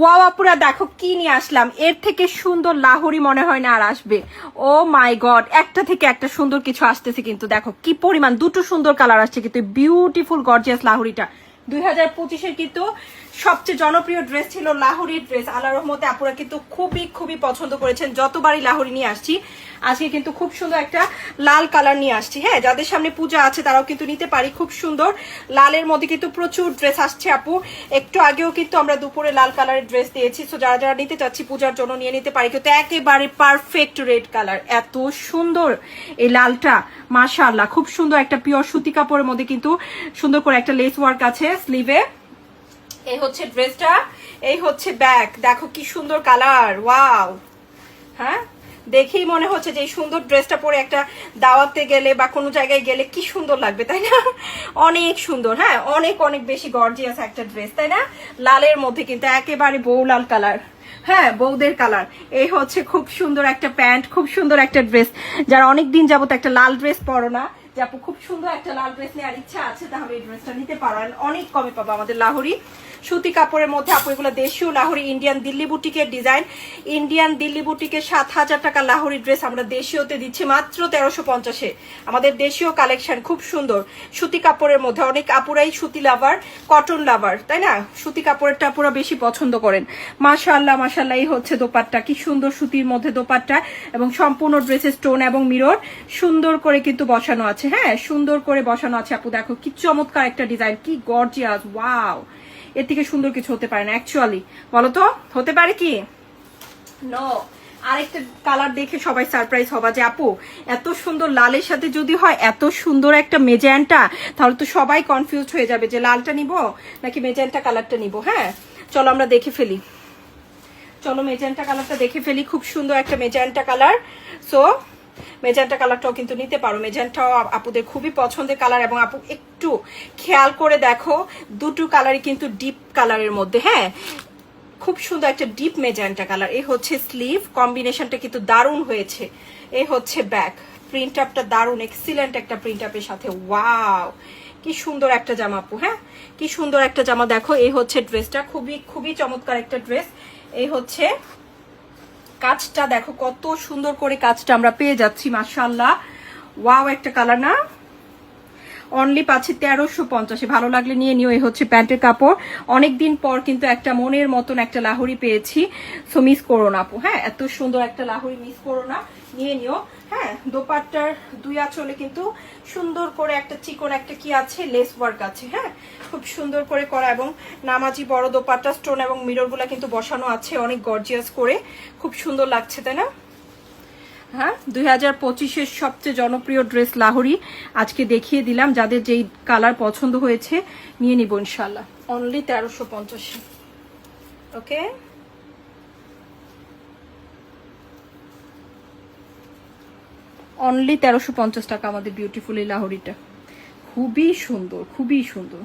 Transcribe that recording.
Wow আপুরা দেখো কি নিয়ে আসলাম, এর থেকে সুন্দর লাহোরি মনে হয় না আর আসবে। ও মাই গড, একটা থেকে একটা সুন্দর কিছু আসতেছে, কিন্তু দেখো কি পরিমাণ, দুটো সুন্দর কালার আসছে, কিন্তু বিউটিফুল গর্জিয়াস লাহোরিটা 2025-এর কিন্তু সবচেয়ে জনপ্রিয় ড্রেস ছিল লাহোরির ড্রেস। আল্লাহর রহমতে আপুরা কিন্তু খুবই খুবই পছন্দ করেছেন, যতবারই লাহোরি নিয়ে আসছি। আজকে কিন্তু খুব সুন্দর একটা লাল কালার নিয়ে আসছি। হ্যাঁ, যাদের সামনে পূজা আছে তারাও কিন্তু নিতে পারি, খুব সুন্দর লালের মধ্যে কিন্তু প্রচুর ড্রেস আসছে আপু। একটু আগেও কিন্তু আমরা দুপুরে লাল কালারের ড্রেস দিয়েছি, তো যারা যারা নিতে চাচ্ছি পূজার জন্য নিয়ে নিতে পারি। কিন্তু একেবারে পারফেক্ট রেড কালার, এত সুন্দর এই লালটা, মাশাআল্লাহ। খুব সুন্দর একটা পিওর সুতি কাপড়ের মধ্যে কিন্তু সুন্দর করে একটা লেস ওয়ার্ক আছে স্লিভে। এই হচ্ছে ড্রেসটা, এই হচ্ছে ব্যাক, দেখো কি সুন্দর কালার, ওয়াও। হ্যাঁ, দেখেই মনে হচ্ছে যে এই সুন্দর ড্রেসটা পরে একটা দাওয়াতে গেলে বা কোনো জায়গায় গেলে কি সুন্দর লাগবে, তাই না? অনেক সুন্দর, হ্যাঁ, অনেক অনেক বেশি গর্জিয়াস একটা ড্রেস, তাই না? লালের মধ্যে কিন্তু একেবারে বউ লাল কালার, হ্যাঁ, বউদের কালার। এই হচ্ছে খুব সুন্দর একটা প্যান্ট, খুব সুন্দর একটা ড্রেস। যারা অনেকদিন যাবত একটা লাল ড্রেস পরো না, যে আপু খুব সুন্দর একটা লাল ড্রেস নেওয়ার ইচ্ছা আছে, তাহলে এই ড্রেসটা নিতে পারো। অনেক কমে পাবো আমাদের লাহোরি সুতি কাপড়ের মধ্যে আপু। এগুলো দেশীয় লাহোরি, ইন্ডিয়ান দিল্লি বুটিকের ডিজাইন, ইন্ডিয়ান দিল্লি বুটিকের 7,000 টাকা লাহোরি ড্রেস আমরা দেশীয়তে দিচ্ছি মাত্র 1350-এ। আমাদের দেশীয় কালেকশন খুব সুন্দর সুতি কাপড়ের মধ্যে। অনেক আপুরাই সুতি লাভার, কটন লাভার, তাই না? সুতি কাপড়েরটা আপুরা বেশি পছন্দ করেন। মাশাআল্লাহ মাশাআল্লাহ। এই হচ্ছে দোপাট্টা, কি সুন্দর সুতির মধ্যে দোপাট্টা, এবং সম্পূর্ণ ড্রেসের স্টোন এবং মিরর সুন্দর করে কিন্তু বসানো আছে। হ্যাঁ, সুন্দর করে বসানো আছে আপু, দেখো কি চমৎকার একটা ডিজাইন, কি গর্জিয়াস, ওয়াও। এর থেকে সুন্দর কিছু হতে পারে না অ্যাকচুয়ালি, বলো তো হতে পারে কি? নো। আরেকটা কালার দেখে সবাই সারপ্রাইজ হবা যে আপু এত সুন্দর লালের সাথে যদি হয় এত সুন্দর একটা মেজেন্টা, তাহলে তো সবাই কনফিউজ হয়ে যাবে যে লালটা নিব নাকি মেজেন্টা কালারটা নিব। হ্যাঁ, চলো আমরা দেখে ফেলি, চলো মেজেন্টা কালারটা দেখে ফেলি। খুব সুন্দর একটা মেজেন্টা কালার। সো মেজেন্টা কালারটাও কিন্তু নিতে পারো, মেজেন্টাও আপুদের খুবই পছন্দের কালার। এবং আপু একটু খেয়াল করে দেখো, দুটো কালারই কিন্তু ডিপ কালারের মধ্যে। হ্যাঁ, খুব সুন্দর একটা ডিপ মেজেন্টা কালার। এই হচ্ছে স্লিভ, কম্বিনেশনটা কিন্তু দারুণ হয়েছে। এই হচ্ছে ব্যাক, প্রিন্ট আপটা দারুণ, এক্সিলেন্ট একটা প্রিন্ট আপের সাথে, ওয়াও কি সুন্দর একটা জামা আপু। হ্যাঁ, কি সুন্দর একটা জামা, দেখো। এই হচ্ছে ড্রেসটা, খুবই খুবই চমৎকার একটা ড্রেস। এই হচ্ছে কাজটা, দেখো কত সুন্দর করে কাজটা আমরা পেয়ে যাচ্ছি, মাশাআল্লাহ। ওয়াও একটা কালার না? অনলি পাচ্ছি 1350-এ। ভালো লাগলে নিয়ে নিও। এই হচ্ছে প্যান্টের কাপড়। অনেকদিন পর কিন্তু একটা মনের মতন একটা লাহোরি পেয়েছি, সো মিস করো না আপু। হ্যাঁ, এত সুন্দর একটা লাহোরি মিস করো না, নিয়ে নিও। হ্যাঁ, দোপাট্টার দুই আঁচলে কিন্তু সুন্দর করে একটা চিকন একটা কি আছে, লেস ওয়ার্ক আছে। হ্যাঁ, খুব সুন্দর করে করা, এবং নামাজি বড় দোপাট্টা, স্টোন এবং মিররগুলা কিন্তু বসানো আছে অনেক গর্জিয়াস করে, খুব সুন্দর লাগছে, তাই না? হ্যাঁ, 2025-এর সবচেয়ে জনপ্রিয় ড্রেস লাহোরি আজকে দেখিয়ে দিলাম। যাদের যেই কালার পছন্দ হয়েছে নিয়ে নিব ইনশাল্লাহ। অনলি 1350। ওকে, অনলি 1350 টাকা আমাদের বিউটিফুল এই লাহোরিটা। খুবই সুন্দর, খুবই সুন্দর।